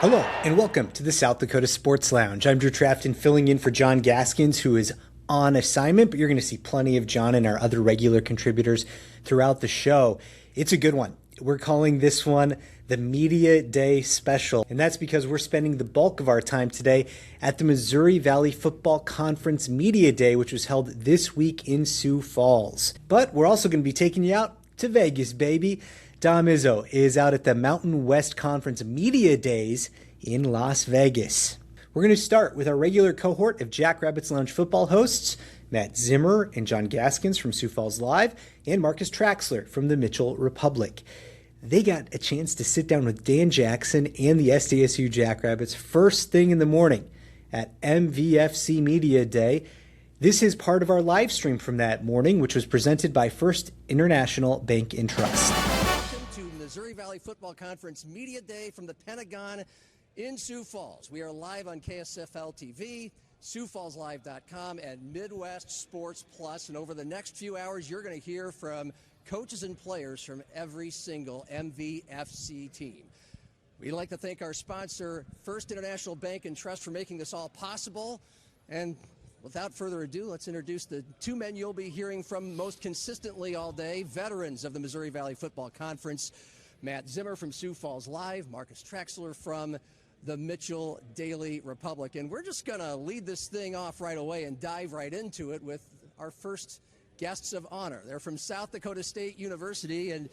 Hello, and welcome to the South Dakota Sports Lounge. I'm Drew Trafton, filling in for John Gaskins, who is on assignment, but you're going to see plenty of John and our other regular contributors throughout the show. It's a good one. We're calling this one the Media Day Special, and that's because we're spending the bulk of our time today at the Missouri Valley Football Conference Media Day, which was held this week in Sioux Falls. But we're also going to be taking you out to Vegas, baby. Dom Izzo is out at the Mountain West Conference Media Days in Las Vegas. We're going to start with our regular cohort of Jackrabbits Lounge football hosts, Matt Zimmer and John Gaskins from Sioux Falls Live, and Marcus Traxler from the Mitchell Republic. They got a chance to sit down with Dan Jackson and the SDSU Jackrabbits first thing in the morning at MVFC Media Day. This is part of our live stream from that morning, which was presented by First International Bank and Trust. Missouri Valley Football Conference Media Day from the Pentagon in Sioux Falls. We are live on KSFL TV, SiouxFallsLive.com, and Midwest Sports Plus. And over the next few hours, you're going to hear from coaches and players from every single MVFC team. We'd like to thank our sponsor, First International Bank and Trust, for making this all possible. And without further ado, let's introduce the two men you'll be hearing from most consistently all day, veterans of the Missouri Valley Football Conference. Matt Zimmer from Sioux Falls Live, Marcus Traxler from the Mitchell Daily Republic. And we're just going to lead this thing off right away and dive right into it with our first guests of honor. They're from South Dakota State University, and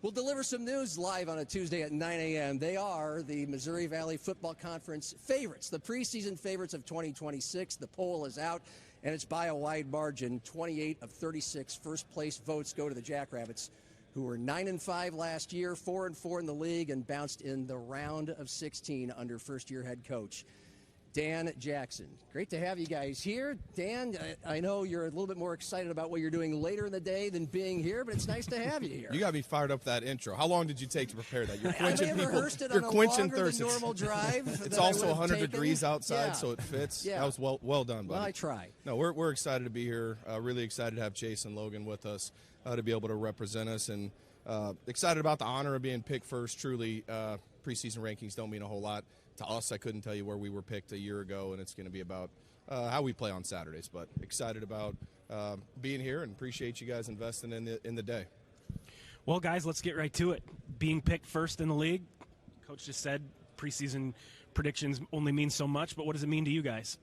we'll deliver some news live on a Tuesday at 9 a.m. They are the Missouri Valley Football Conference favorites, the preseason favorites of 2026. The poll is out, and it's by a wide margin. 28 of 36 first-place votes go to the Jackrabbits, who were 9-5 last year, 4-4 in the league, and bounced in the round of 16 under first-year head coach Dan Jackson. Great to have you guys here. Dan, I know you're a little bit more excited about what you're doing later in the day than being here, but it's nice to have you here. You got me fired up that intro. How long did you take to prepare that? You're I may have rehearsed it on a longer than normal drive. It's also 100 degrees outside, so it fits. Yeah. That was well done, buddy. Well, I try. No, we're excited to be here. Really excited to have Chase and Logan with us to be able to represent us, and excited about the honor of being picked first. Truly, preseason rankings don't mean a whole lot to us. I couldn't tell you where we were picked a year ago, and it's going to be about how we play on Saturdays. But excited about being here, and appreciate you guys investing in the day. Well, guys, let's get right to it. Being picked first in the league, Coach just said preseason predictions only mean so much, but what does it mean to you guys?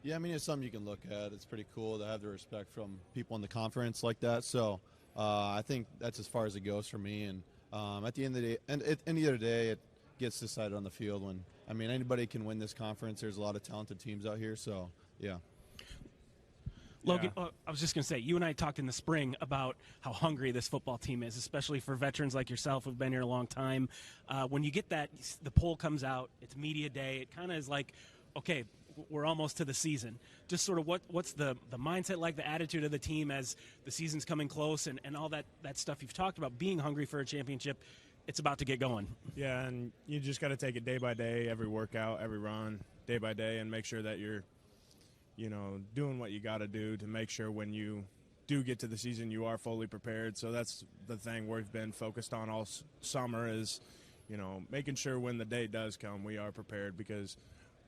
Yeah, I mean, it's something you can look at. It's pretty cool to have the respect from people in the conference like that. So I think that's as far as it goes for me. And at the end of the day, and at the end of the day, it gets decided on the field. When anybody can win this conference. There's a lot of talented teams out here. So yeah. Logan, I was just going to say, you and I talked in the spring about how hungry this football team is, especially for veterans like yourself who've been here a long time. When you get that, the poll comes out, it's media day, it kind of is like, okay, we're almost to the season. Just sort of what's the mindset like, the attitude of the team as the season's coming close and all that stuff you've talked about, being hungry for a championship. It's about to get going. Yeah, and you just got to take it day by day, every workout, every run, day by day, and make sure that you're, doing what you got to do to make sure when you do get to the season, you are fully prepared. So that's the thing we've been focused on all summer is, making sure when the day does come, we are prepared, because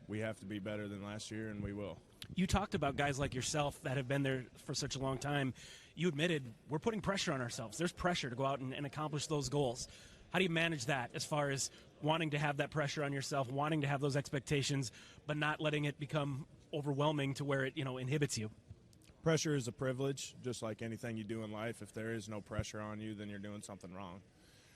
we have to be better than last year, and we will. You talked about guys like yourself that have been there for such a long time. You admitted we're putting pressure on ourselves. There's pressure to go out and accomplish those goals. How do you manage that as far as wanting to have that pressure on yourself, wanting to have those expectations, but not letting it become overwhelming to where it, inhibits you? Pressure is a privilege, just like anything you do in life. If there is no pressure on you, then you're doing something wrong.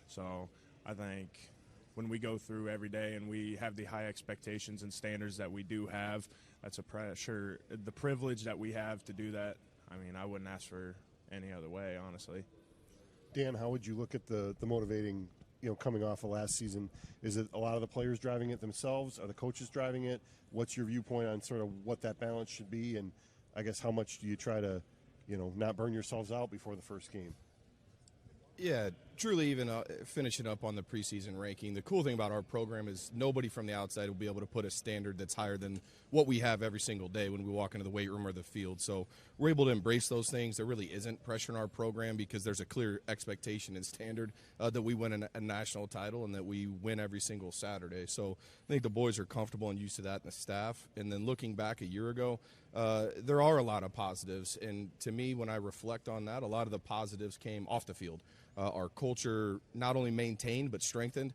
So I think when we go through every day and we have the high expectations and standards that we do have, that's a pressure. The privilege that we have to do that, I wouldn't ask for any other way, honestly. Dan, how would you look at the motivating, coming off of last season? Is it a lot of the players driving it themselves? Are the coaches driving it? What's your viewpoint on sort of what that balance should be? And I guess how much do you try to, not burn yourselves out before the first game? Yeah, truly even finishing up on the preseason ranking, the cool thing about our program is nobody from the outside will be able to put a standard that's higher than what we have every single day when we walk into the weight room or the field. So we're able to embrace those things. There really isn't pressure in our program because there's a clear expectation and standard that we win a national title and that we win every single Saturday. So I think the boys are comfortable and used to that, and the staff. And then looking back a year ago, there are a lot of positives. And to me, when I reflect on that, a lot of the positives came off the field. Our culture not only maintained but strengthened.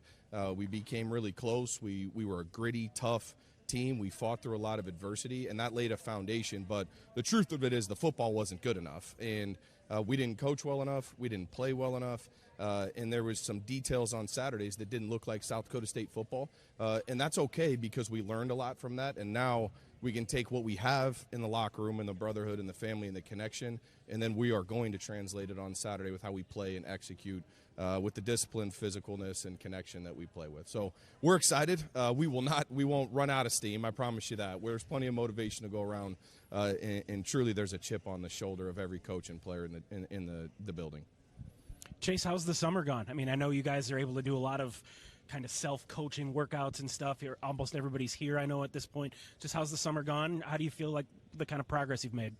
We became really close. We were a gritty, tough team. We fought through a lot of adversity, and that laid a foundation. But the truth of it is the football wasn't good enough, and we didn't coach well enough. We didn't play well enough, and there was some details on Saturdays that didn't look like South Dakota State football, and that's okay because we learned a lot from that, and now we can take what we have in the locker room and the brotherhood and the family and the connection, and then we are going to translate it on Saturday with how we play and execute with the discipline, physicalness, and connection that we play with. So we're excited. We won't run out of steam. I promise you that. There's plenty of motivation to go around, and truly there's a chip on the shoulder of every coach and player in the building. Chase, how's the summer gone? I mean, I know you guys are able to do a lot of kind of self-coaching workouts and stuff. Almost everybody's here, I know, at this point. Just how's the summer gone? How do you feel like the kind of progress you've made?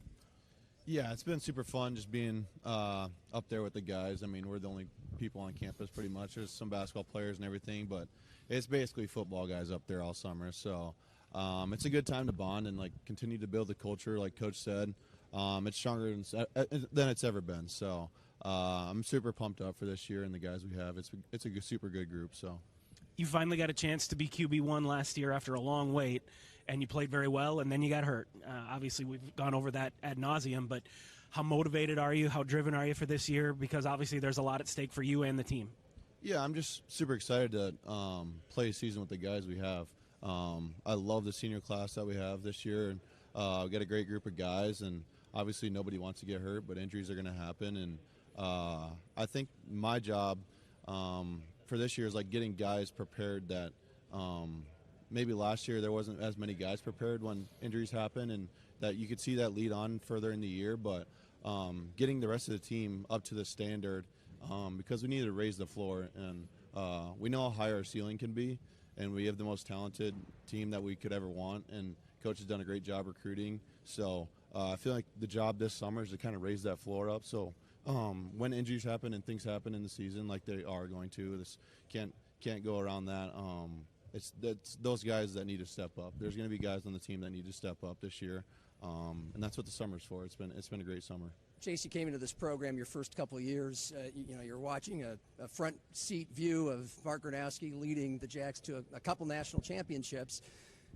Yeah, it's been super fun just being up there with the guys. I mean, we're the only people on campus pretty much. There's some basketball players and everything, but it's basically football guys up there all summer. So it's a good time to bond and, like, continue to build the culture, like Coach said. It's stronger than it's ever been. So I'm super pumped up for this year and the guys we have. It's a super good group. So you finally got a chance to be QB1 last year after a long wait, and you played very well, and then you got hurt. Obviously, we've gone over that ad nauseum, but how motivated are you? How driven are you for this year? Because obviously there's a lot at stake for you and the team. Yeah, I'm just super excited to play a season with the guys we have. I love the senior class that we have this year, and we got a great group of guys, and obviously nobody wants to get hurt, but injuries are going to happen, and I think my job for this year is like getting guys prepared that maybe last year there wasn't as many guys prepared when injuries happen, and that you could see that lead on further in the year, but getting the rest of the team up to the standard because we need to raise the floor, and we know how high our ceiling can be, and we have the most talented team that we could ever want, and Coach has done a great job recruiting. So I feel like the job this summer is to kind of raise that floor up. So when injuries happen and things happen in the season like they are going to, this can't go around that. It's those guys that need to step up. There's going to be guys on the team that need to step up this year, and that's what the summer's for. It's been a great summer. Chase, you came into this program your first couple of years. You're watching a front seat view of Mark Gronowski leading the Jacks to a couple national championships.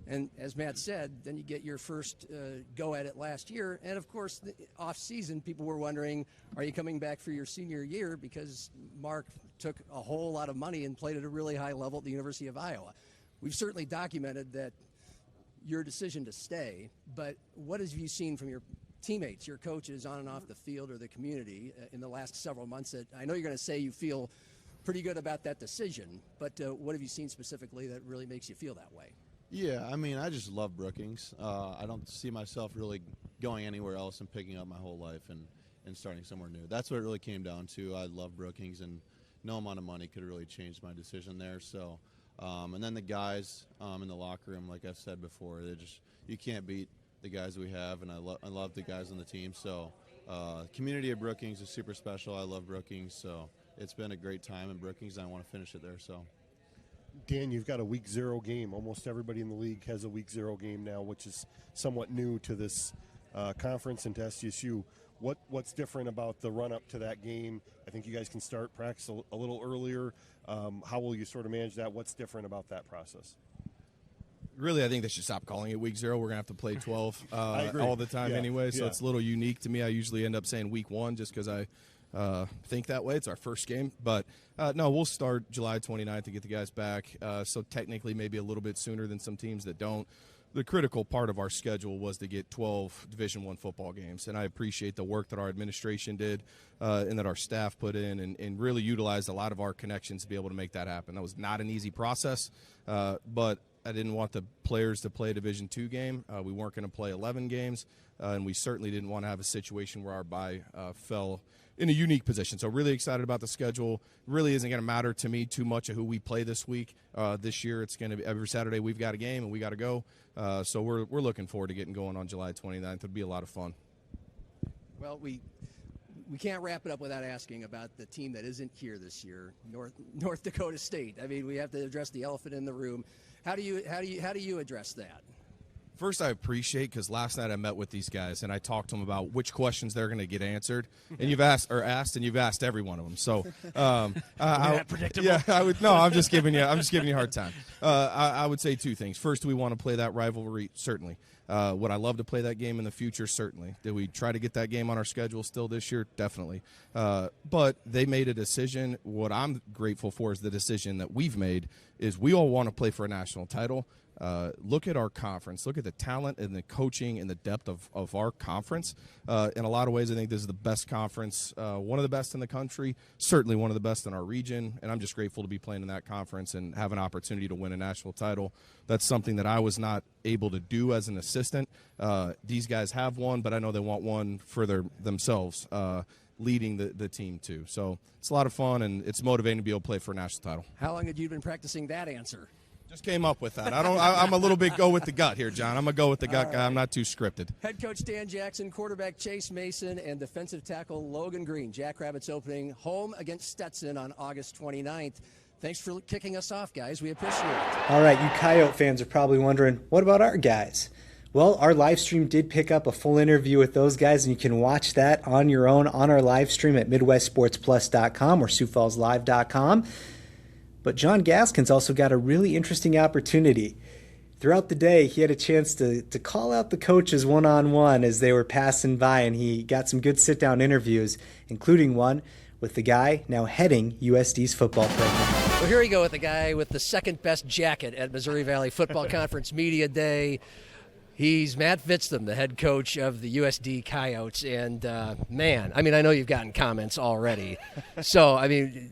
And as Matt said, then you get your first go at it last year. And, of course, the off-season, people were wondering, are you coming back for your senior year? Because Mark took a whole lot of money and played at a really high level at the University of Iowa. We've certainly documented that your decision to stay, but what have you seen from your teammates, your coaches on and off the field or the community in the last several months? That I know you're going to say you feel pretty good about that decision, but what have you seen specifically that really makes you feel that way? Yeah, I mean, I just love Brookings. I don't see myself really going anywhere else and picking up my whole life and starting somewhere new. That's what it really came down to. I love Brookings, and no amount of money could really change my decision there. So, and then the guys in the locker room, like I've said before, you can't beat the guys we have, and I love the guys on the team. So, community of Brookings is super special. I love Brookings, so it's been a great time in Brookings, and I want to finish it there. So. Dan, you've got a week 0 game. Almost everybody in the league has a week 0 game now, which is somewhat new to this conference and to SDSU. What's different about the run-up to that game? I think you guys can start practice a little earlier. How will you sort of manage that? What's different about that process? Really, I think they should stop calling it week 0. We're going to have to play 12 I agree. all the time anyway, so Yeah. it's a little unique to me. I usually end up saying week 1 just because I think that way. It's our first game. But, no, we'll start July 29th to get the guys back, so technically maybe a little bit sooner than some teams that don't. The critical part of our schedule was to get 12 Division I football games, and I appreciate the work that our administration did and that our staff put in and really utilized a lot of our connections to be able to make that happen. That was not an easy process, but I didn't want the players to play a Division II game. We weren't going to play 11 games, and we certainly didn't want to have a situation where our bye fell in a unique position. So really excited about the schedule. Really isn't going to matter to me too much of who we play this week. This year it's going to be every Saturday we've got a game and we got to go. So we're looking forward to getting going on July 29th. It'll be a lot of fun. Well, we can't wrap it up without asking about the team that isn't here this year, North Dakota State. I mean, we have to address the elephant in the room. How do you address that? First, I appreciate, because last night I met with these guys and I talked to them about which questions they're going to get answered, and you've asked every one of them. So, that predictable? Yeah, I'm just giving you a hard time. I would say two things. First, do we want to play that rivalry? Certainly. Would I love to play that game in the future? Certainly. Did we try to get that game on our schedule still this year? Definitely. But they made a decision. What I'm grateful for is the decision that we've made is we all want to play for a national title. Look at our conference. Look at the talent and the coaching and the depth of our conference. In a lot of ways, I think this is the best conference, one of the best in the country, certainly one of the best in our region, and I'm just grateful to be playing in that conference and have an opportunity to win a national title. That's something that I was not able to do as an assistant. These guys have one, but I know they want one for themselves, leading the team too. So it's a lot of fun, and it's motivating to be able to play for a national title. How long had you been practicing that answer? Just came up with that. I'm a little bit go with the gut here, John. I'm a go with the gut guy. I'm not too scripted. Head coach Dan Jackson, quarterback Chase Mason, and defensive tackle Logan Green. Jackrabbits opening home against Stetson on August 29th. Thanks for kicking us off, guys. We appreciate it. All right, you Coyote fans are probably wondering, what about our guys? Well, our live stream did pick up a full interview with those guys, and you can watch that on your own on our live stream at MidwestSportsPlus.com or SiouxFallsLive.com. But John Gaskins also got a really interesting opportunity. Throughout the day, he had a chance to call out the coaches one-on-one as they were passing by, and he got some good sit-down interviews, including one with the guy now heading USD's football program. Well, here we go with the guy with the second-best jacket at Missouri Valley Football Conference Media Day. He's Matt Vitztham, the head coach of the USD Coyotes, and man, I mean, I know you've gotten comments already. So, I mean,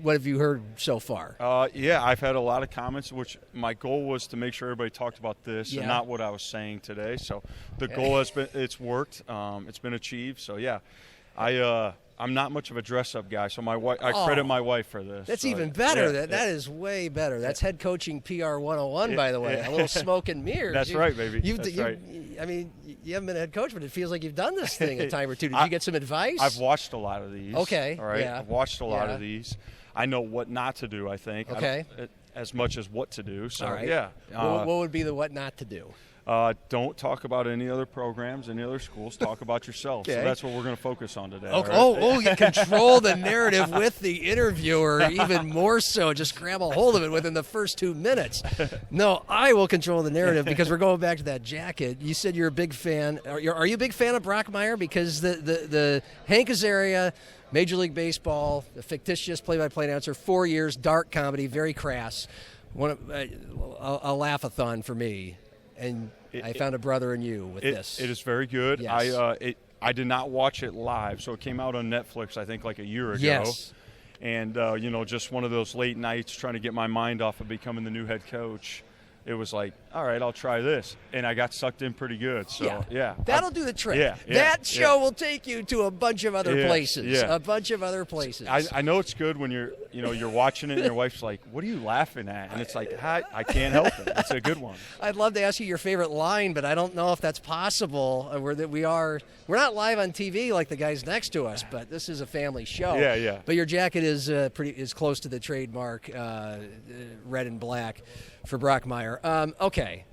what have you heard so far? Yeah, I've had a lot of comments, which my goal was to make sure everybody talked about this and not what I was saying today. So the goal it's worked. It's been achieved. So, yeah, I'm not much of a dress-up guy, so I credit my wife for this. That's so, even better. Yeah, that is way better. That's head coaching PR 101, by the way. A little smoke and mirrors. That's right, baby. Right. I mean, you haven't been a head coach, but it feels like you've done this thing a time or two. Did you get some advice? I've watched a lot of these. Okay. All right. Yeah. I've watched a lot of these. I know what not to do, I think. Okay. As much as what to do. So, all right. yeah. What would be the what not to do? Don't talk about any other programs, any other schools. Talk about yourself. Okay. So that's what we're going to focus on today. Okay. Right? You control the narrative with the interviewer even more so. Just grab a hold of it within the first 2 minutes. No, I will control the narrative because we're going back to that jacket. You said you're a big fan. Are you a big fan of Brockmeyer? Because the Hank Azaria, Major League Baseball, a fictitious play-by-play announcer, 4 years, dark comedy, very crass. A laugh-a-thon for me. And I found a brother in you with this. It is very good. Yes. I did not watch it live, so it came out on Netflix, I think, like a year ago. Yes. And, just one of those late nights trying to get my mind off of becoming the new head coach. It was like, all right, I'll try this. And I got sucked in pretty good. So, yeah. That'll do the trick. Yeah, that show will take you to a bunch of other places. Yeah. A bunch of other places. I know it's good when you're watching it and your wife's like, what are you laughing at? And it's like, I can't help it. It's a good one. I'd love to ask you your favorite line, but I don't know if that's possible. We're not live on TV like the guys next to us, but this is a family show. Yeah. But your jacket is close to the trademark, red and black, for Brockmeyer. Okay.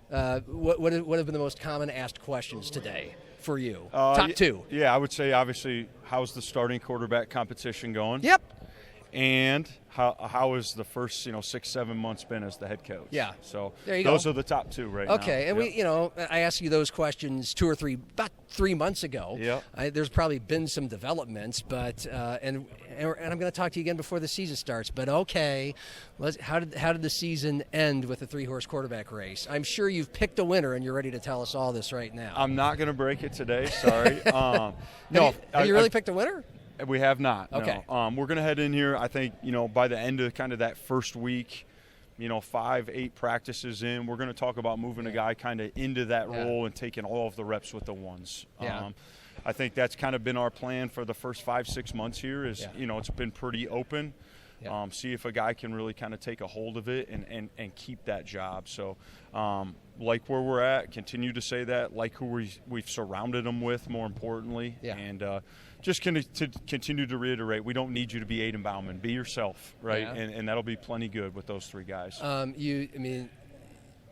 What have been the most common asked questions today for you? Top two. Yeah, I would say obviously, how's the starting quarterback competition going? Yep. And how has the first 6-7 months been as the head coach? Yeah. So there you those go. are the top two right now. Okay, and I asked you those questions about 3 months ago. Yeah. There's probably been some developments, but and I'm going to talk to you again before the season starts. But okay, how did the season end with the 3-horse quarterback race? I'm sure you've picked a winner, and you're ready to tell us all this right now. I'm not going to break it today. Sorry. Have you really picked a winner? We have not. Okay. No. We're going to head in here, I think, by the end of kind of that first week, 5-8 practices in, we're going to talk about moving a guy kind of into that role and taking all of the reps with the ones. Yeah. I think that's kind of been our plan for the first 5-6 months here is, it's been pretty open. Yeah. See if a guy can really kind of take a hold of it and keep that job. So, like where we're at, continue to say that, like who we've surrounded them with, more importantly. Yeah. And just to continue to reiterate, we don't need you to be Aiden Bauman. Be yourself, right? Yeah. And that'll be plenty good with those 3 guys.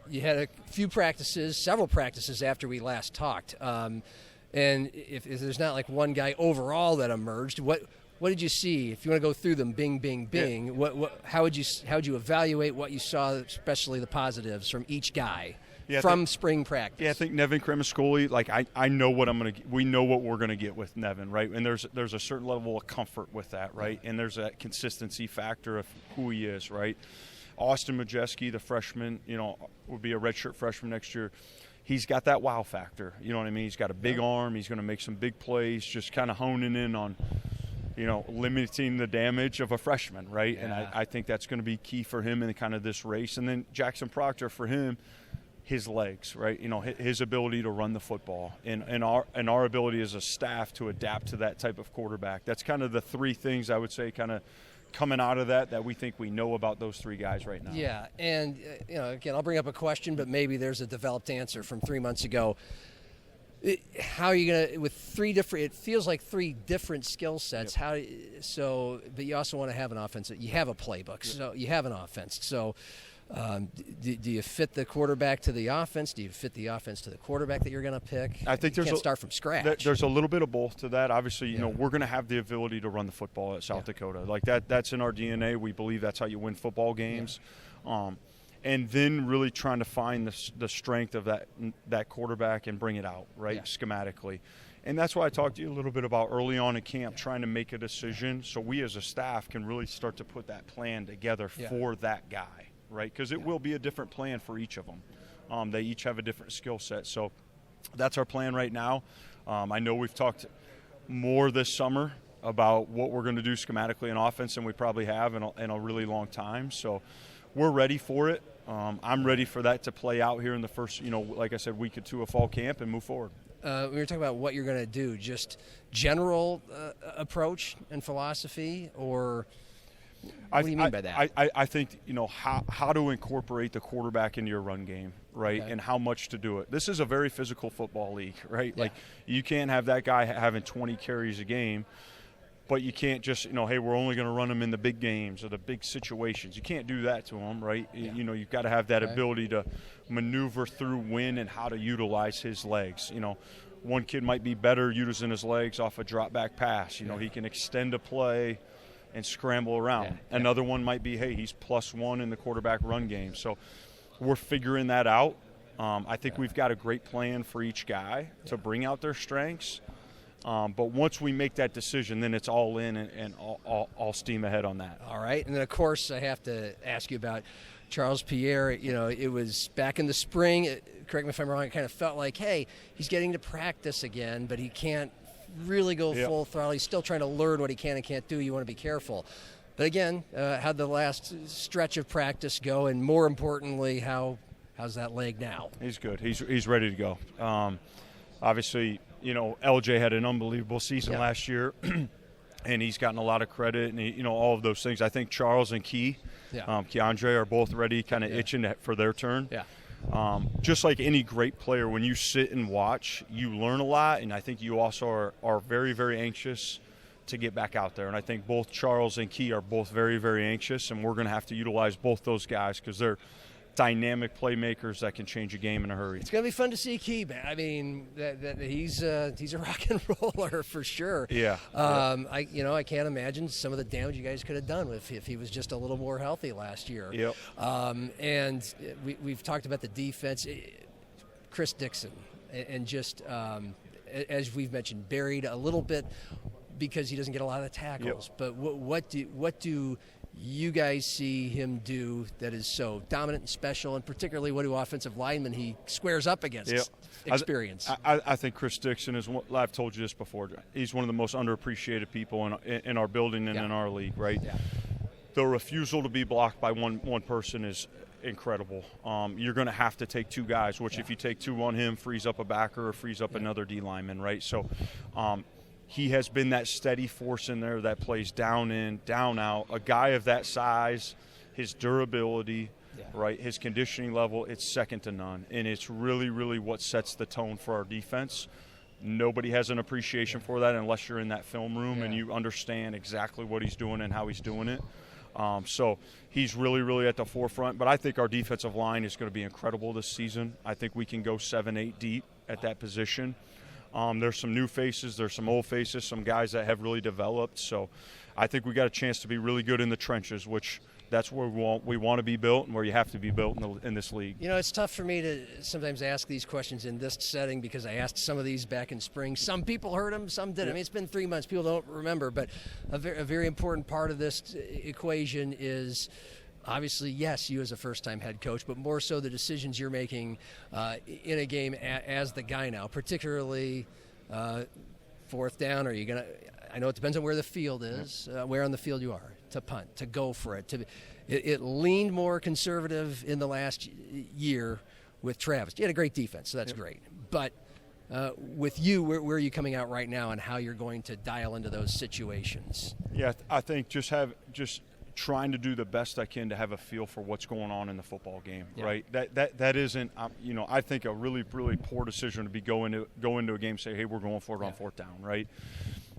You had a few practices, several practices after we last talked. And if there's not like one guy overall that emerged, what did you see? If you want to go through them, bing, bing, bing. Yeah. How would you evaluate what you saw, especially the positives from each guy spring practice? Yeah, I think Nevin Cremascoli. Like I know what we know what we're gonna get with Nevin, right? And there's a certain level of comfort with that, right? And there's that consistency factor of who he is, right? Austin Majeski, the freshman, would be a redshirt freshman next year. He's got that wow factor. You know what I mean? He's got a big arm. He's going to make some big plays, just kind of honing in on, limiting the damage of a freshman, right? Yeah. And I think that's going to be key for him in kind of this race. And then Jackson Proctor, for him, his legs, right? His ability to run the football and our ability as a staff to adapt to that type of quarterback. That's kind of the 3 things I would say kind of coming out of that we think we know about those 3 guys right now. Yeah, and again, I'll bring up a question, but maybe there's a developed answer from 3 months ago. How are you gonna with 3 different? It feels like 3 different skill sets. Yep. But you also want to have an offense. You have a playbook, so you have an offense. So. Do you fit the quarterback to the offense? Do you fit the offense to the quarterback that you're going to pick? I think you can't start from scratch. There's a little bit of both to that. Obviously, we're going to have the ability to run the football at South Dakota. Like that's in our DNA. We believe that's how you win football games. Yeah. And then really trying to find the strength of that quarterback and bring it out, right, schematically. And that's why I talked to you a little bit about early on in camp, trying to make a decision so we as a staff can really start to put that plan together for that guy. Right, because it will be a different plan for each of them. They each have a different skill set. So that's our plan right now. I know we've talked more this summer about what we're going to do schematically in offense than we probably have in a really long time. So we're ready for it. I'm ready for that to play out here in the first, like I said, week or 2 of fall camp and move forward. We were talking about what you're going to do, just general approach and philosophy, or – what do you mean by that? I think, how to incorporate the quarterback into your run game, right, and how much to do it. This is a very physical football league, right? Yeah. Like, you can't have that guy having 20 carries a game, but you can't just, hey, we're only going to run him in the big games or the big situations. You can't do that to him, right? Yeah. You've got to have that ability to maneuver through when and how to utilize his legs. One kid might be better using his legs off a drop-back pass. He can extend a play and scramble around. Yeah. Another one might be, hey, he's +1 in the quarterback run game. So we're figuring that out. I think we've got a great plan for each guy to bring out their strengths. But once we make that decision, then it's all in and all steam ahead on that. All right. And then, of course, I have to ask you about Charles Pierre. It was back in the spring. Correct me if I'm wrong. It kind of felt like, hey, he's getting to practice again, but he can't really go full throttle. He's still trying to learn what he can and can't do. You want to be careful. But again, how'd the last stretch of practice go? And more importantly, how's that leg now? He's good. He's ready to go. Obviously, LJ had an unbelievable season last year, and he's gotten a lot of credit and, all of those things. I think Charles and Keandre are both ready, kind of itching for their turn. Yeah. Just like any great player, when you sit and watch, you learn a lot, and I think you also are very, very anxious to get back out there. And I think both Charles and Key are both very, very anxious, and we're going to have to utilize both those guys because they're dynamic playmakers that can change a game in a hurry. It's going to be fun to see Key, man. I mean, he's a rock and roller for sure. Yeah. I can't imagine some of the damage you guys could have done if he was just a little more healthy last year. Yep. And we've talked about the defense, Chris Dixon, and just as we've mentioned, buried a little bit because he doesn't get a lot of the tackles. Yep. But what do you guys see him do that is so dominant and special, and particularly what do offensive linemen he squares up against experience? I think Chris Dixon is – I've told you this before. He's one of the most underappreciated people in our building and in our league, right? Yeah. The refusal to be blocked by one person is incredible. You're going to have to take two guys, which if you take two on him, frees up a backer or frees up another D lineman, right? So he has been that steady force in there that plays down in, down out. A guy of that size, his durability, right, his conditioning level, it's second to none. And it's really, really what sets the tone for our defense. Nobody has an appreciation for that unless you're in that film room and you understand exactly what he's doing and how he's doing it. So he's really, really at the forefront. But I think our defensive line is going to be incredible this season. I think we can go 7-8 deep at that position. There's some new faces. There's some old faces, some guys that have really developed. So I think we got a chance to be really good in the trenches, which that's where we want to be built and where you have to be built in this league. You know, it's tough for me to sometimes ask these questions in this setting because I asked some of these back in spring. Some people heard them, some didn't. I mean, it's been 3 months. People don't remember. But a very important part of this equation is obviously, yes, you as a first-time head coach, but more so the decisions you're making in a game as the guy now, particularly fourth down. Are you going to – I know it depends on where the field is, where on the field you are, to punt, to go for it. It leaned more conservative in the last year with Travis. You had a great defense, so that's great. But with you, where are you coming out right now and how you're going to dial into those situations? Yeah, I think just trying to do the best I can to have a feel for what's going on in the football game, right? That isn't, I think a really, really poor decision to be go into a game and say, hey, we're going for it on fourth down, right?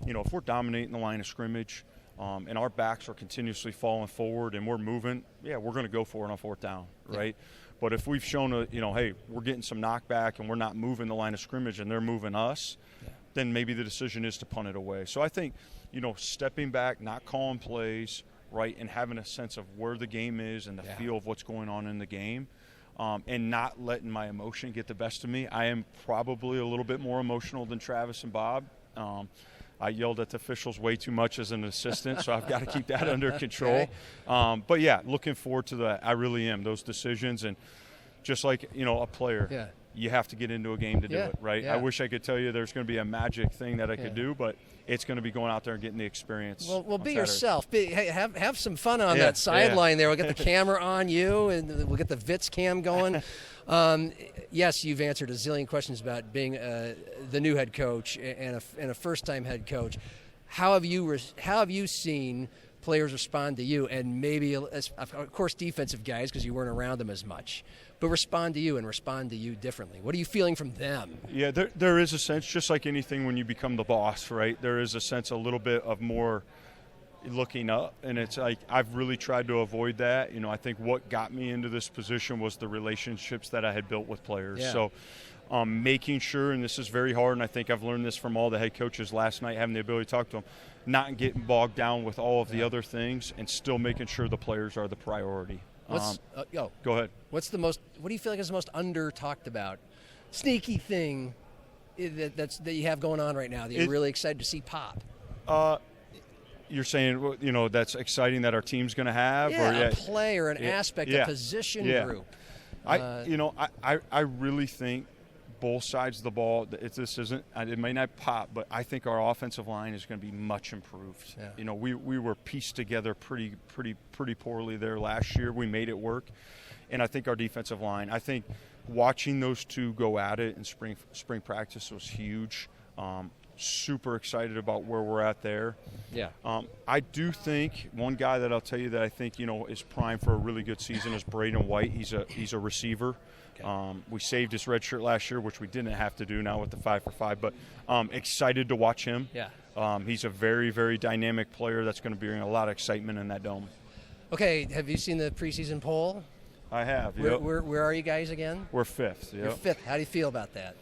If we're dominating the line of scrimmage and our backs are continuously falling forward and we're moving, we're going to go for it on fourth down, right? But if we've shown, hey, we're getting some knockback and we're not moving the line of scrimmage and they're moving us, then maybe the decision is to punt it away. So I think, stepping back, not calling plays, right, and having a sense of where the game is and the feel of what's going on in the game, and not letting my emotion get the best of me. I am probably a little bit more emotional than Travis and Bob. I yelled at the officials way too much as an assistant, so I've got to keep that under control. But, looking forward to that. I really am, those decisions. And just like, a player, you have to get into a game to do it, right? I wish I could tell you there's going to be a magic thing that I could do, but it's going to be going out there and getting the experience. Well, be Saturday. Yourself. Have some fun on that sideline there. We'll get the camera on you, and we'll get the Vitz cam going. Yes, you've answered a zillion questions about being the new head coach and a first-time head coach. How have you seen players respond to you, and maybe, of course, defensive guys because you weren't around them as much, but respond to you differently? What are you feeling from them? Yeah, there is a sense, just like anything when you become the boss, right? There is a sense a little bit of more looking up, and it's like I've really tried to avoid that. I think what got me into this position was the relationships that I had built with players. So making sure, and this is very hard, and I think I've learned this from all the head coaches last night, having the ability to talk to them, not getting bogged down with all of the other things and still making sure the players are the priority. Go ahead. What do you feel like is the most under-talked about sneaky thing that you have going on right now that you're really excited to see pop? You're saying, that's exciting that our team's going to have? A play or an aspect, a position group. I really think both sides of the ball, it may not pop, but I think our offensive line is going to be much improved. We were pieced together pretty poorly there last year. We made it work. And I think our defensive line, I think watching those two go at it in spring practice was huge. Super excited about where we're at there. I do think one guy that I'll tell you that I think is primed for a really good season is Braden White. He's a receiver. We saved his red shirt last year, which we didn't have to do now with the 5-for-5. But excited to watch him. He's a very, very dynamic player that's going to bring a lot of excitement in that dome. Okay, have you seen the preseason poll? I have. Where are you guys again? We're fifth. You're fifth. How do you feel about that?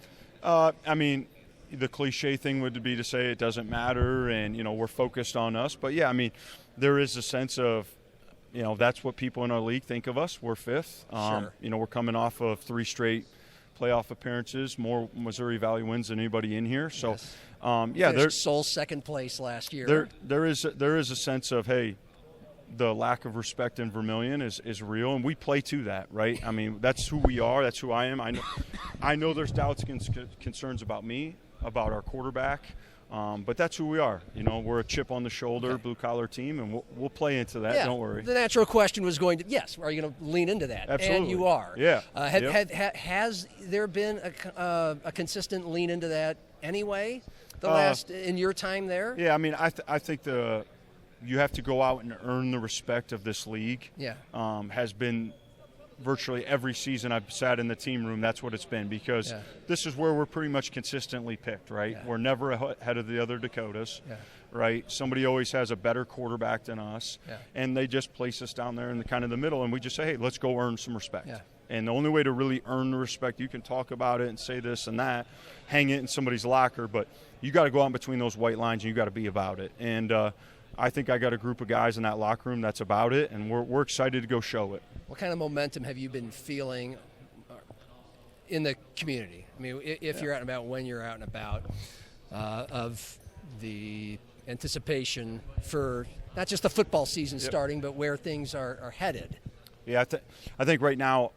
The cliche thing would be to say it doesn't matter and, we're focused on us. But, there is a sense of, that's what people in our league think of us. We're fifth. We're coming off of 3 straight playoff appearances, more Missouri Valley wins than anybody in here. So, there's sole second place last year. There is a sense of, hey, the lack of respect in Vermilion is real, and we play to that, right? That's who we are. That's who I am. I know there's doubts and concerns about me, about our quarterback. But that's who we are. We're a chip on the shoulder, blue-collar team, and we'll play into that. Yeah. Don't worry. The natural question was going to, yes, are you going to lean into that? Absolutely. And you are. Yeah. Has there been a consistent lean into that anyway in your time there? Yeah, I mean, I think you have to go out and earn the respect of this league. Yeah. Has been virtually every season I've sat in the team room, that's what it's been, because this is where we're pretty much consistently picked, right? Yeah. We're never ahead of the other Dakotas, right? Somebody always has a better quarterback than us, and they just place us down there in the kind of the middle, and we just say, hey, let's go earn some respect. Yeah. And the only way to really earn the respect, you can talk about it and say this and that, hang it in somebody's locker, but you got to go out between those white lines, and you got to be about it. And I think I got a group of guys in that locker room that's about it, and we're excited to go show it. What kind of momentum have you been feeling in the community? I mean, if you're out and about, when you're out and about, of the anticipation for not just the football season starting, but where things are headed? Yeah, I think right now,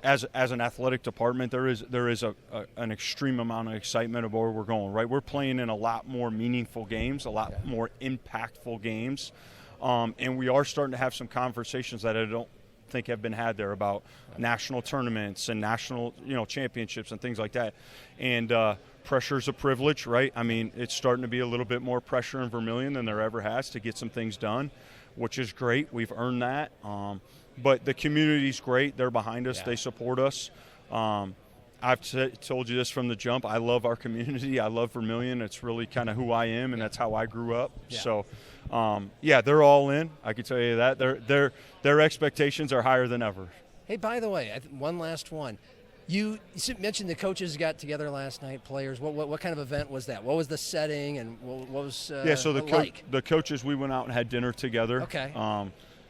as an athletic department, there is an extreme amount of excitement of where we're going. Right, we're playing in a lot more meaningful games, a lot more impactful games, and we are starting to have some conversations that I don't think have been had there about national tournaments and national championships and things like that. And pressure is a privilege, right? I mean, it's starting to be a little bit more pressure in Vermilion than there ever has to get some things done, which is great. We've earned that. But the community's great. They're behind us. Yeah. They support us. I've told you this from the jump. I love our community. I love Vermilion. It's really kind of who I am, and that's how I grew up. Yeah. So, they're all in. I can tell you that. Their expectations are higher than ever. Hey, by the way, one last one. You mentioned the coaches got together last night, players. What kind of event was that? What was the setting, and what was so the coaches, we went out and had dinner together. Okay.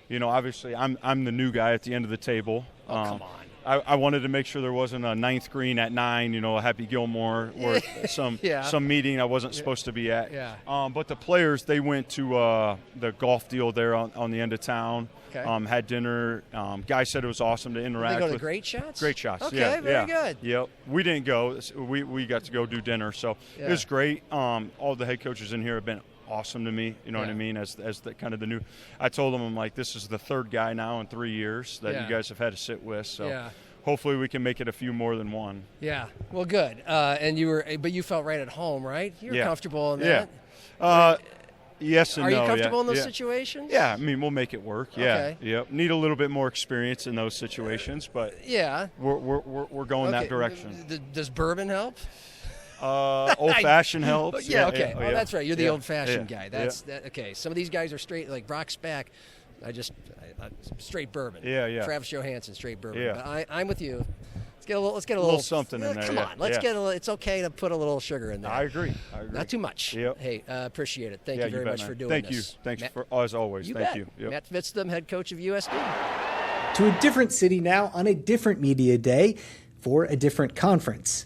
Obviously, I'm the new guy at the end of the table. Oh, come on. I wanted to make sure there wasn't a ninth green at 9, a Happy Gilmore or some meeting I wasn't supposed to be at. Yeah. But the players, they went to the golf deal there on the end of town. Okay. Had dinner. Guy said it was awesome to interact with. Did they go to Great Shots? Great Shots. Okay, yeah, very good. Yep. We didn't go. We got to go do dinner, so it was great. All the head coaches in here have been awesome to me, you know what I mean, as the kind of the new. I told them, I'm like, this is the third guy now in 3 years that you guys have had to sit with, so hopefully we can make it a few more than one. Yeah, well, good. And you felt right at home, right? You're comfortable in that? Yes and no. Are you comfortable in those situations? Yeah, I mean, we'll make it work. Yeah, okay. Yep. Need a little bit more experience in those situations, but we're going that direction. Does bourbon help? Old-fashioned helps. Yeah, okay. Oh, that's right. You're the old-fashioned guy. Okay. Some of these guys are straight, like Brock Spack. Straight bourbon. Yeah. Travis Johansson, straight bourbon. Yeah. But I'm with you. Let's get a little something in there. Come on, let's get a little. It's okay to put a little sugar in there. I agree. Not too much. Yep. Hey, appreciate it. Thank you very much for doing this. Thank you. Thanks for as always. Thank you. Yep. Matt Fitztham, head coach of USD. To a different city now on a different media day for a different conference.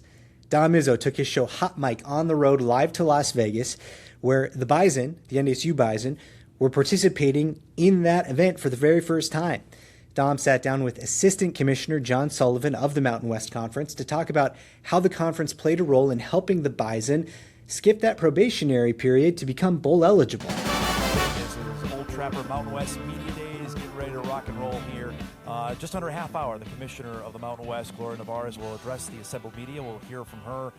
Don Mizzo took his show Hot Mic on the road live to Las Vegas, where the Bison, the NDSU Bison, were participating in that event for the very first time. Dom sat down with Assistant Commissioner John Sullivan of the Mountain West Conference to talk about how the conference played a role in helping the Bison skip that probationary period to become bowl eligible. Old Trapper Mountain West Media Days, getting ready to rock and roll here. Just under a half hour, the Commissioner of the Mountain West, Gloria Navarez, will address the assembled media. We'll hear from her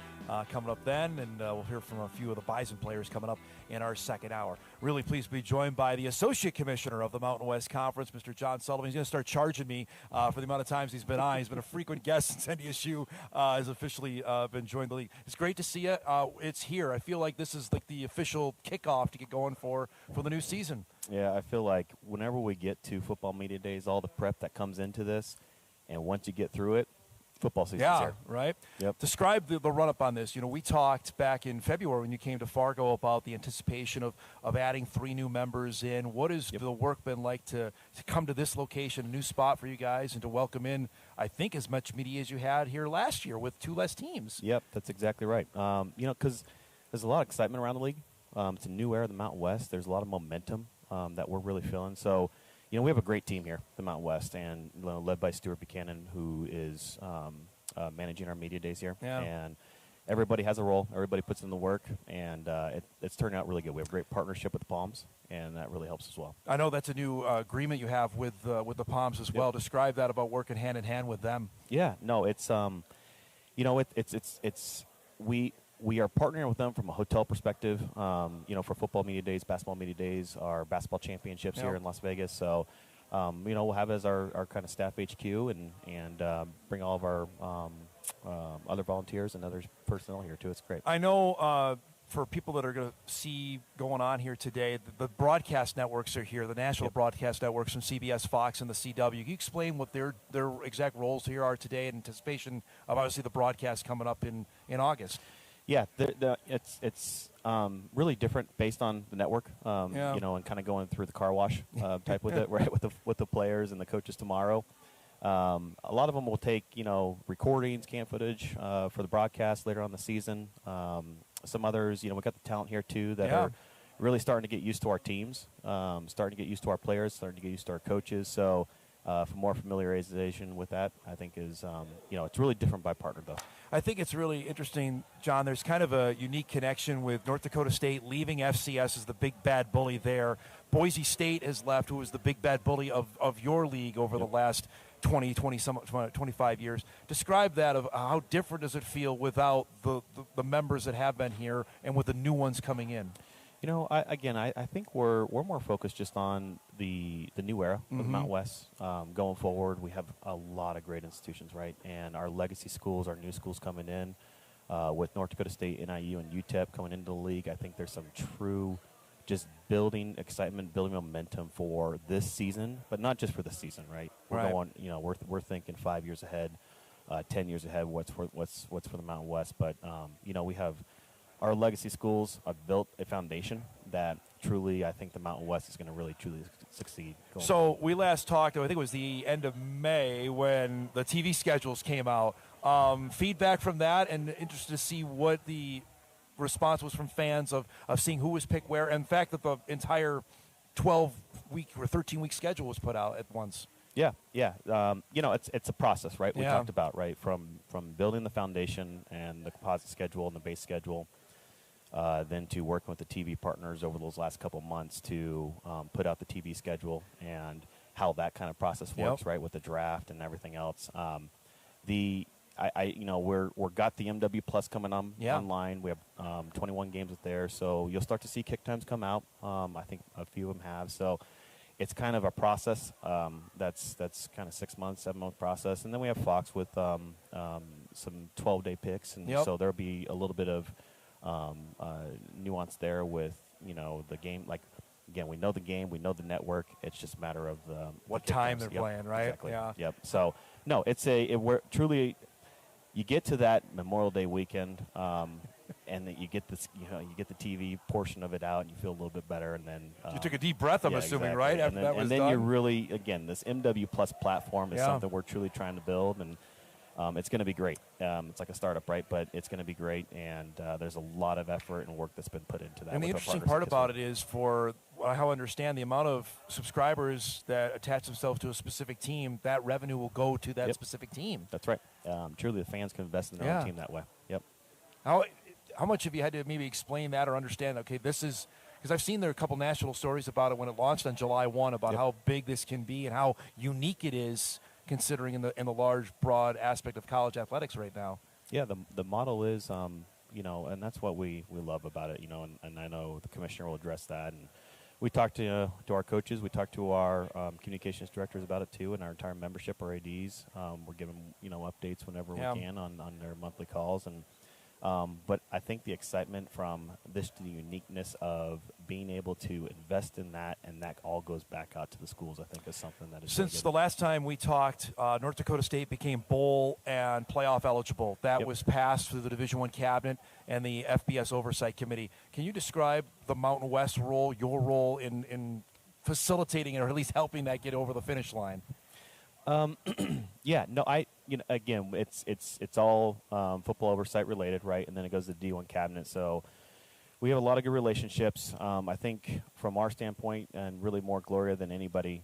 coming up then, and we'll hear from a few of the Bison players coming up in our second hour. Really pleased to be joined by the Associate Commissioner of the Mountain West Conference, Mr. John Sullivan. He's going to start charging me for the amount of times he's been on. He's been a frequent guest since NDSU has officially been joined the league. It's great to see you. It's here. I feel like this is like the official kickoff to get going for the new season. Yeah, I feel like whenever we get to football media days, all the prep that comes into this, and once you get through it, football season's here. Right? Yep. Describe the run-up on this. We talked back in February when you came to Fargo about the anticipation of adding 3 new members in. What has the work been like to come to this location, a new spot for you guys, and to welcome in, I think, as much media as you had here last year with 2 less teams? Yep, that's exactly right. Because there's a lot of excitement around the league. It's a new era of the Mountain West. There's a lot of momentum that we're really feeling. So, we have a great team here, the Mountain West, and led by Stuart Buchanan, who is managing our media days here. Yeah. And everybody has a role. Everybody puts in the work, and it's turning out really good. We have a great partnership with the Palms, and that really helps as well. I know that's a new agreement you have with the Palms as well. Describe that about working hand in hand with them. Yeah, no, it's we are partnering with them from a hotel perspective. For football media days, basketball media days, our basketball championships here in Las Vegas. So, we'll have as our kind of staff HQ and bring all of our other volunteers and other personnel here too. It's great. I know for people that are going to see going on here today, the broadcast networks are here, the national broadcast networks from CBS, Fox, and the CW. Can you explain what their exact roles here are today in anticipation of obviously the broadcast coming up in August? Yeah, it's really different based on the network, and kind of going through the car wash type with it, right, with the players and the coaches tomorrow. A lot of them will take, recordings, cam footage for the broadcast later on in the season. Some others, we've got the talent here too that are really starting to get used to our teams, starting to get used to our players, starting to get used to our coaches. So for more familiarization with that, I think is, it's really different by partner though. I think it's really interesting, John. There's kind of a unique connection with North Dakota State leaving FCS as the big bad bully there. Boise State has left, who was the big bad bully of your league over the last 25 years. Describe that of how different does it feel without the members that have been here and with the new ones coming in? I think we're more focused just on the new era of Mountain West. Going forward, we have a lot of great institutions, right? And our legacy schools, our new schools coming in, with North Dakota State, NIU, and UTEP coming into the league. I think there's some true just building excitement, building momentum for this season, but not just for the season, right? We're going, we're thinking 5 years ahead, 10 years ahead. What's for the Mountain West? But we have our legacy schools have built a foundation that truly, I think the Mountain West is going to really truly succeed. So we last talked, I think it was the end of May when the TV schedules came out. Feedback from that, and interested to see what the response was from fans of seeing who was picked where, and the fact that the entire 12-week or 13-week schedule was put out at once. Yeah. It's a process, right? We talked about, right, from building the foundation and the composite schedule and the base schedule, then to working with the TV partners over those last couple months to put out the TV schedule and how that kind of process works, right, with the draft and everything else. We're got the MW Plus coming on online. We have 21 games there, so you'll start to see kick times come out. I think a few of them have. So it's kind of a process that's kind of 6 months, 7 month process, and then we have Fox with some 12-day picks, and so there'll be a little bit of nuance there with the game. Like again, we know the game, we know the network. It's just a matter of what time they're playing, right? Exactly. Yeah. Yep. So no, we're truly. You get to that Memorial Day weekend, and then you get this, you get the TV portion of it out, and you feel a little bit better, and then you took a deep breath, I'm assuming, right? After that was done. And then you're really, again, this MW Plus platform is something we're truly trying to build, and it's going to be great. It's like a startup, right? But it's going to be great, and there's a lot of effort and work that's been put into that. And the interesting part about it is, for how I understand, the amount of subscribers that attach themselves to a specific team, that revenue will go to that specific team. That's right. Truly, the fans can invest in their own team that way. Yep. How much have you had to maybe explain that or understand, okay, this is – because I've seen there are a couple national stories about it when it launched on July 1 about how big this can be and how unique it is considering in the large, broad aspect of college athletics right now. Yeah, the model is, and that's what we love about it, and I know the commissioner will address that. And we talked to our coaches, we talked to our communications directors about it too, and our entire membership, our ADs. We're giving updates whenever we can on their monthly calls, and but I think the excitement from this to the uniqueness of being able to invest in that, and that all goes back out to the schools, I think is something that is since the last time we talked, North Dakota State became bowl and playoff eligible. That was passed through the Division I cabinet and the FBS Oversight Committee. Can you describe the Mountain West role, your role in facilitating or at least helping that get over the finish line? Again, it's all football oversight related, right? And then it goes to the D1 cabinet. So we have a lot of good relationships. I think from our standpoint, and really more Gloria than anybody,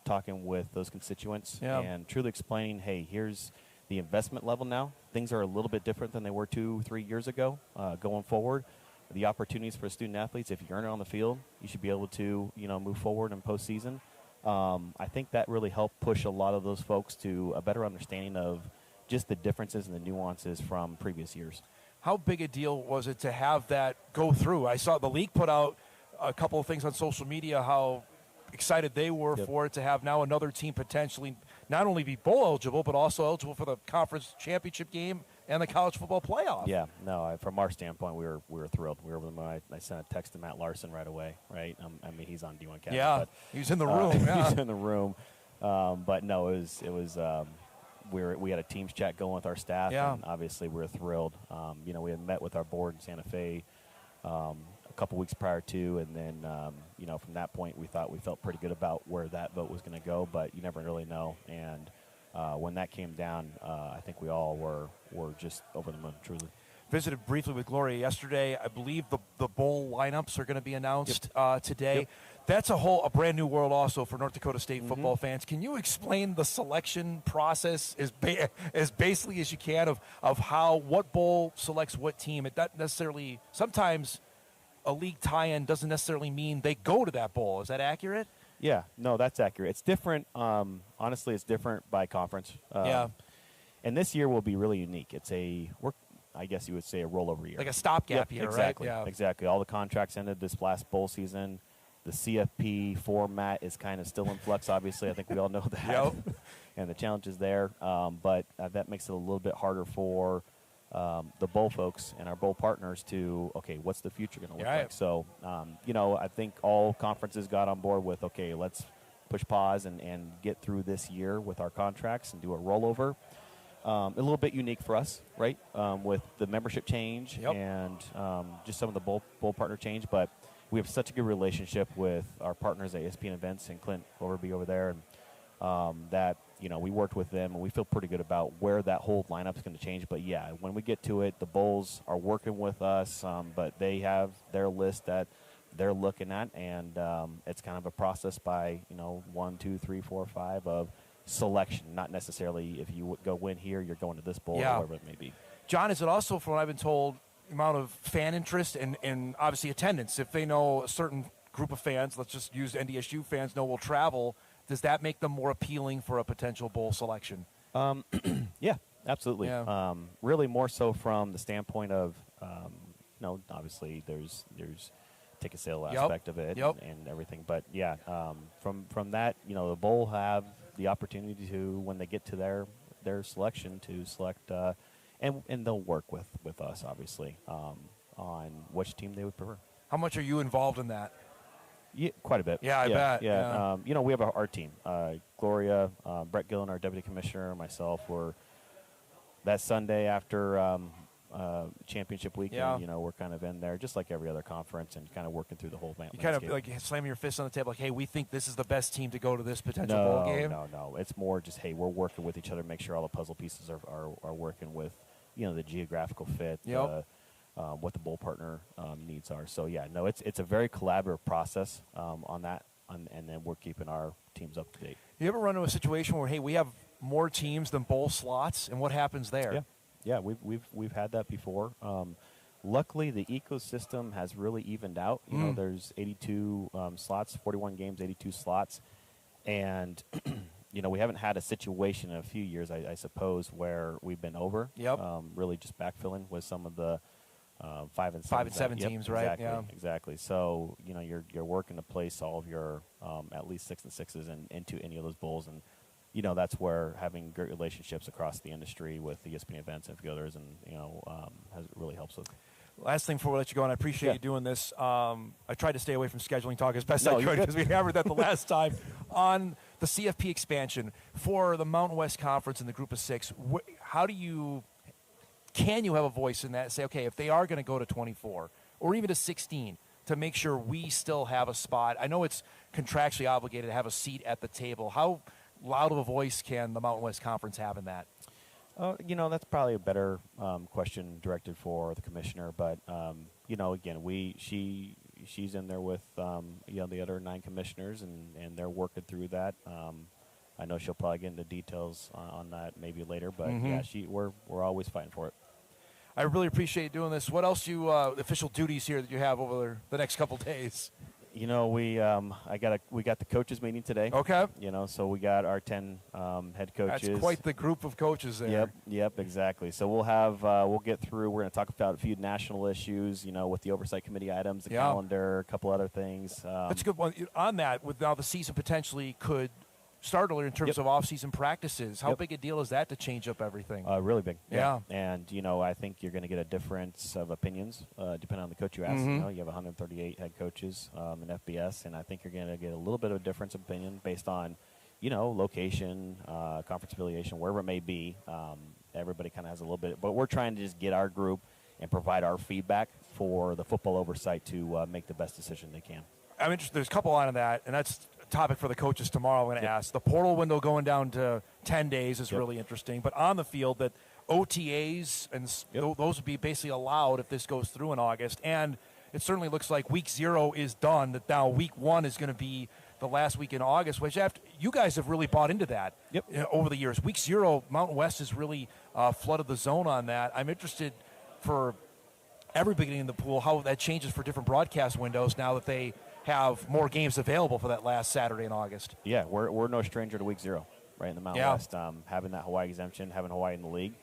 talking with those constituents and truly explaining, hey, here's the investment level now, things are a little bit different than they were 2-3 years ago. Going forward, the opportunities for student athletes, if you earn it on the field, you should be able to, move forward in postseason. I think that really helped push a lot of those folks to a better understanding of just the differences and the nuances from previous years. How big a deal was it to have that go through? I saw the league put out a couple of things on social media, how excited they were for it to have now another team potentially not only be bowl eligible, but also eligible for the conference championship game and the college football playoff. Yeah, no, from our standpoint, we were thrilled. I sent a text to Matt Larson right away, right? He's on D1 Campus. Yeah, but, he's in the room. Yeah. He's in the room. But no, it was we had a Teams chat going with our staff, and obviously we were thrilled. We had met with our board in Santa Fe a couple weeks prior to, and then from that point we felt pretty good about where that vote was going to go, but you never really know. And when that came down, I think we all were just over the moon, truly. Visited briefly with Gloria yesterday. I believe the bowl lineups are going to be announced today. Yep. That's a brand new world also for North Dakota State football fans. Can you explain the selection process as basically as you can of what bowl selects what team? It doesn't necessarily, sometimes a league tie-in doesn't necessarily mean they go to that bowl. Is that accurate? Yeah, no, that's accurate. It's different. Honestly, it's different by conference. And this year will be really unique. I guess you would say a rollover year. Like a stopgap year, exactly, right? Yeah, exactly. All the contracts ended this last bowl season. The CFP format is kind of still in flux, obviously. I think we all know that. Yep. And the challenges there. But that makes it a little bit harder for the bowl folks and our bowl partners to, what's the future going to look like? So, I think all conferences got on board with, let's push pause and get through this year with our contracts and do a rollover. A little bit unique for us, right, with the membership change and just some of the bowl partner change. But we have such a good relationship with our partners at ESPN Events and Clint Overby over there, and that we worked with them, and we feel pretty good about where that whole lineup is going to change. But when we get to it, the Bulls are working with us, but they have their list that they're looking at, and it's kind of a process by 1, 2, 3, 4, 5 of selection, not necessarily if you go win here, you're going to this bowl or whatever it may be. John, is it also, from what I've been told, amount of fan interest and obviously attendance? If they know a certain group of fans, let's just use NDSU fans, will travel, does that make them more appealing for a potential bowl selection? Yeah, absolutely. Yeah. Really more so from the standpoint of, obviously there's ticket sale aspect of it and everything. But from that, the bowl have the opportunity to, when they get to their selection, to select, and they'll work with us, obviously, on which team they would prefer. How much are you involved in that? Yeah, quite a bit. Yeah, I bet. Yeah. We have our team. Gloria, Brett Gillen, our deputy commissioner, myself, were that Sunday after championship weekend. We're kind of in there just like every other conference and kind of working through the whole landscape. You kind of like slamming your fist on the table like, hey, we think this is the best team to go to this potential bowl game? No. It's more just, hey, we're working with each other to make sure all the puzzle pieces are working with, the geographical fit, what the bowl partner needs are. So, it's a very collaborative process on that, and then we're keeping our teams up to date. You ever run into a situation where, hey, we have more teams than bowl slots, and what happens there? Yeah, we've had that before. Luckily, the ecosystem has really evened out. There's 82 slots, 41 games, 82 slots, and we haven't had a situation in a few years, I suppose, where we've been over. Really just backfilling with some of the 5 and 7 teams, right? Exactly. So you're working to place all of your at least 6 and 6s into any of those bowls, and that's where having great relationships across the industry with ESPN Events and a few others, and has really helps us. Last thing before we let you go, and I appreciate you doing this. I tried to stay away from scheduling talk as best I could because we hammered that the last time. On the CFP expansion for the Mountain West Conference in the Group of 6, can you have a voice in that and say, okay, if they are going to go to 24 or even to 16, to make sure we still have a spot? I know it's contractually obligated to have a seat at the table. How loud of a voice can the Mountain West Conference have in that? That's probably a better question directed for the commissioner. But again, she's in there with the other 9 commissioners, and they're working through that. I know she'll probably get into details on that maybe later, but yeah, we're always fighting for it. I really appreciate you doing this. What else official duties here that you have over the next couple days? You know, we got the coaches meeting today. Okay. You know, so we got our 10 head coaches. That's quite the group of coaches there. Yep, exactly. So we'll get through. We're going to talk about a few national issues. You know, with the oversight committee items, the calendar, a couple other things. That's a good one. On that, with now the season potentially could start earlier in terms of off-season practices. How big a deal is that to change up everything? Really big. Yeah. And, you know, I think you're going to get a difference of opinions depending on the coach you ask. You know, you have 138 head coaches in FBS, and I think you're going to get a little bit of a difference of opinion based on, you know, location, conference affiliation, wherever it may be. Everybody kind of has a little bit. But we're trying to just get our group and provide our feedback for the football oversight to make the best decision they can. I'm interested. There's a couple on that, and that's topic for the coaches tomorrow. I'm going to ask. The portal window going down to 10 days is really interesting. But on the field, that OTAs and those would be basically allowed if this goes through in August. And it certainly looks like week 0 is done, that now week 1 is going to be the last week in August, which you guys have really bought into that over the years. Week 0, Mountain West has really flooded the zone on that. I'm interested for everybody in the pool how that changes for different broadcast windows now that they have more games available for that last Saturday in August. Yeah, we're no stranger to week 0, right, in the Mountain West. Having that Hawaii exemption, having Hawaii in the league,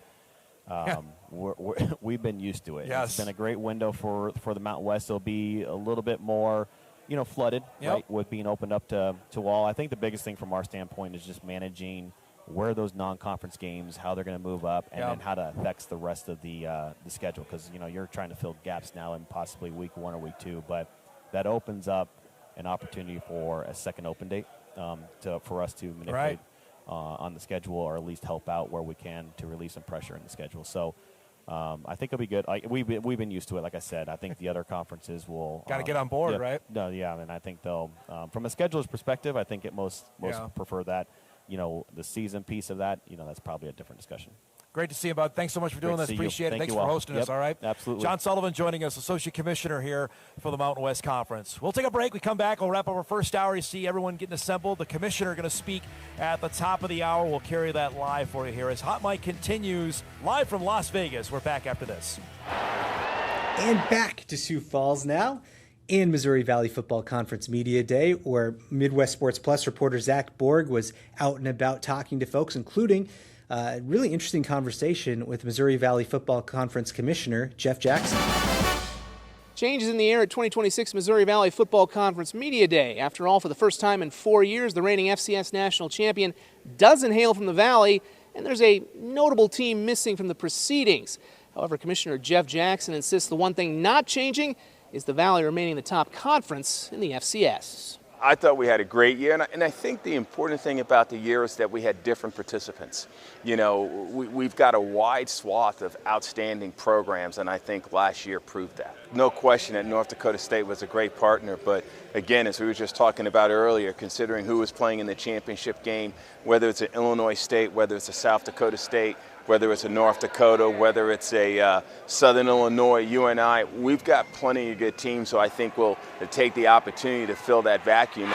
we've been used to it. Yes. It's been a great window for the Mountain West. It'll be a little bit more, you know, flooded, right, with being opened up to all. I think the biggest thing from our standpoint is just managing where those non-conference games, how they're going to move up, and then how that affects the rest of the schedule. Because, you know, you're trying to fill gaps now in possibly week 1 or week 2, but that opens up an opportunity for a second open date for us to manipulate on the schedule, or at least help out where we can to relieve some pressure in the schedule. So I think it'll be good. We've been used to it. Like I said, I think the other conferences will got to get on board, right? No, and I think they'll from a scheduler's perspective, I think most prefer that. You know, the season piece of that, you know, that's probably a different discussion. Great to see you, bud. Thanks so much for doing this. Appreciate it. Thanks for hosting us, all right? Absolutely. John Sullivan joining us, Associate Commissioner here for the Mountain West Conference. We'll take a break. We come back. We'll wrap up our first hour. You see everyone getting assembled. The Commissioner going to speak at the top of the hour. We'll carry that live for you here as Hot Mic continues live from Las Vegas. We're back after this. And back to Sioux Falls now. In Missouri Valley Football Conference Media Day, where Midwest Sports Plus reporter Zach Borg was out and about talking to folks, including a really interesting conversation with Missouri Valley Football Conference Commissioner Jeff Jackson. Changes in the air at 2026 Missouri Valley Football Conference Media Day. After all, for the first time in 4 years, the reigning FCS national champion doesn't hail from the Valley, and there's a notable team missing from the proceedings. However, Commissioner Jeff Jackson insists the one thing not changing is the Valley remaining the top conference in the FCS. I thought we had a great year, and I think the important thing about the year is that we had different participants. You know, we've got a wide swath of outstanding programs, and I think last year proved that. No question that North Dakota State was a great partner, but again, as we were just talking about earlier, considering who was playing in the championship game, whether it's an Illinois State, whether it's a South Dakota State, whether it's a North Dakota, whether it's a Southern Illinois, UNI, we've got plenty of good teams, so I think we'll take the opportunity to fill that vacuum.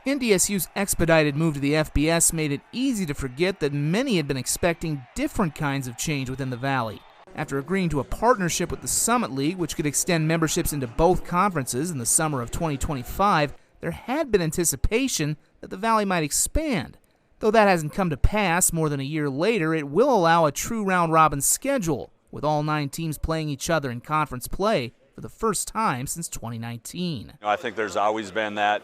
NDSU's expedited move to the FBS made it easy to forget that many had been expecting different kinds of change within the Valley. After agreeing to a partnership with the Summit League, which could extend memberships into both conferences in the summer of 2025, there had been anticipation that the Valley might expand. Though that hasn't come to pass more than a year later, it will allow a true round-robin schedule, with all 9 teams playing each other in conference play for the first time since 2019. I think there's always been that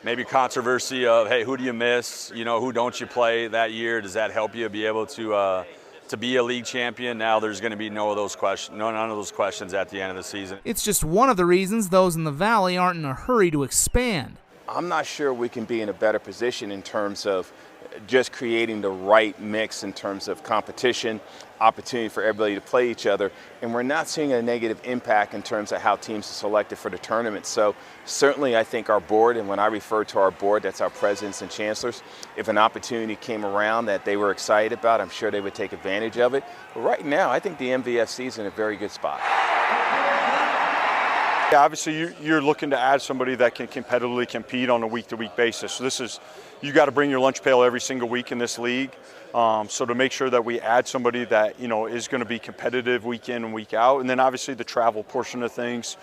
maybe controversy of, hey, who do you miss? You know, who don't you play that year? Does that help you be able to be a league champion? Now there's going to be none of those questions at the end of the season. It's just one of the reasons those in the Valley aren't in a hurry to expand. I'm not sure we can be in a better position in terms of just creating the right mix in terms of competition, opportunity for everybody to play each other, and we're not seeing a negative impact in terms of how teams are selected for the tournament. So certainly I think our board, and when I refer to our board, that's our presidents and chancellors, if an opportunity came around that they were excited about, I'm sure they would take advantage of it. But right now, I think the MVFC is in a very good spot. Yeah, obviously, you're looking to add somebody that can competitively compete on a week-to-week basis. So you got to bring your lunch pail every single week in this league. So to make sure that we add somebody that is going to be competitive week in and week out, and then obviously the travel portion of things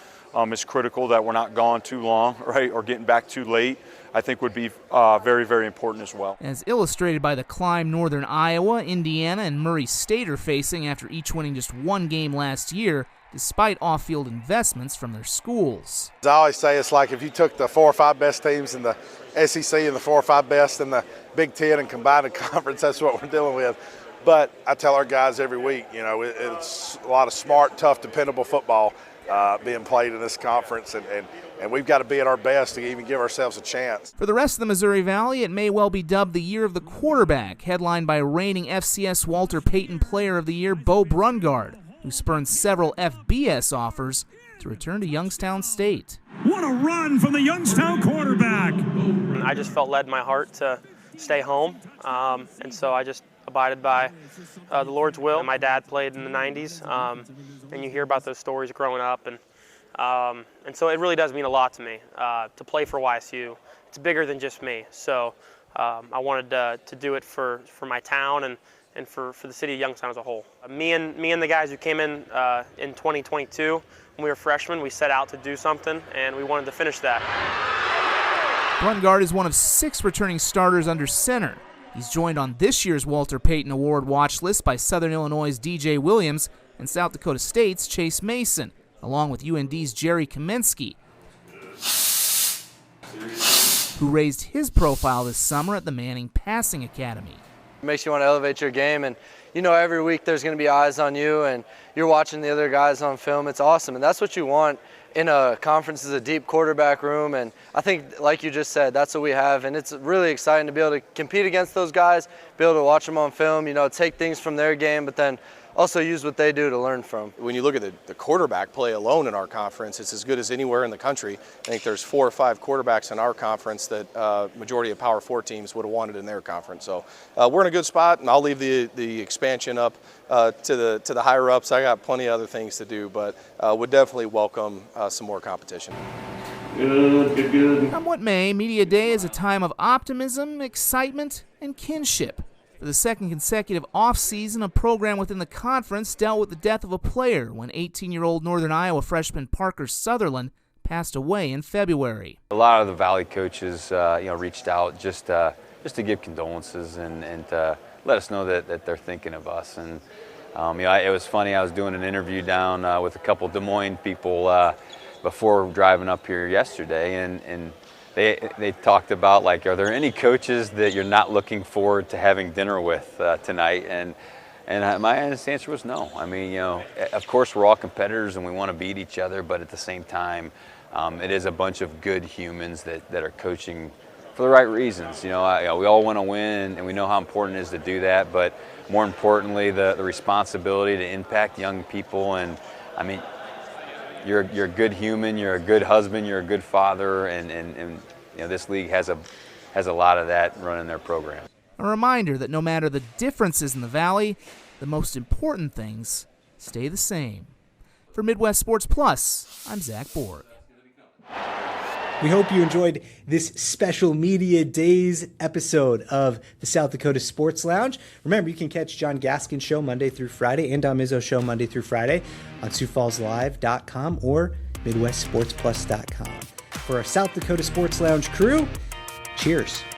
is critical, that we're not gone too long, right, or getting back too late. I think would be very, very important as well. As illustrated by the climb Northern Iowa, Indiana, and Murray State are facing after each winning just one game last year, despite off-field investments from their schools. As I always say, it's like if you took the 4 or 5 best teams in the SEC and the 4 or 5 best in the Big Ten and combined a conference, that's what we're dealing with. But I tell our guys every week, it's a lot of smart, tough, dependable football being played in this conference, and we've got to be at our best to even give ourselves a chance. For the rest of the Missouri Valley, it may well be dubbed the Year of the Quarterback, headlined by reigning FCS Walter Payton Player of the Year, Bo Brungard, who spurned several FBS offers to return to Youngstown State. What a run from the Youngstown quarterback! I just felt led in my heart to stay home, and so I just abided by the Lord's will. My dad played in the 90s, and you hear about those stories growing up, and so it really does mean a lot to me to play for YSU. It's bigger than just me, so I wanted to do it for my town and for the city of Youngstown as a whole. Me and the guys who came in 2022, when we were freshmen, we set out to do something, and we wanted to finish that. Brungard is one of 6 returning starters under center. He's joined on this year's Walter Payton Award watch list by Southern Illinois' DJ Williams and South Dakota State's Chase Mason, along with UND's Jerry Kaminsky, who raised his profile this summer at the Manning Passing Academy. It makes you want to elevate your game, and every week there's going to be eyes on you, and you're watching the other guys on film. It's awesome, and that's what you want in a conference, is a deep quarterback room, and I think, like you just said, that's what we have, and it's really exciting to be able to compete against those guys, be able to watch them on film, take things from their game, but then also use what they do to learn from. When you look at the quarterback play alone in our conference, it's as good as anywhere in the country. I think there's 4 or 5 quarterbacks in our conference that majority of Power 4 teams would have wanted in their conference. So we're in a good spot, and I'll leave the expansion up to the higher ups. I got plenty of other things to do, but would definitely welcome some more competition. Good. Come what may, Media Day is a time of optimism, excitement, and kinship. For the second consecutive offseason, a program within the conference dealt with the death of a player when 18-year-old Northern Iowa freshman Parker Sutherland passed away in February. A lot of the Valley coaches, reached out just to give condolences and to let us know that they're thinking of us. And it was funny. I was doing an interview down with a couple Des Moines people before driving up here yesterday, and they talked about, like, are there any coaches that you're not looking forward to having dinner with tonight? And my honest answer was no. I mean, of course we're all competitors and we want to beat each other, but at the same time, it is a bunch of good humans that are coaching for the right reasons. We all want to win, and we know how important it is to do that, but more importantly, the responsibility to impact young people. And I mean, you're a good human, you're a good husband, you're a good father, and this league has a lot of that running their program. A reminder that no matter the differences in the Valley, the most important things stay the same. For Midwest Sports Plus, I'm Zach Borg. We hope you enjoyed this special Media Days episode of the South Dakota Sports Lounge. Remember, you can catch John Gaskin's show Monday through Friday and Don Mizzo's show Monday through Friday on SiouxFallsLive.com or MidwestSportsPlus.com. For our South Dakota Sports Lounge crew, cheers.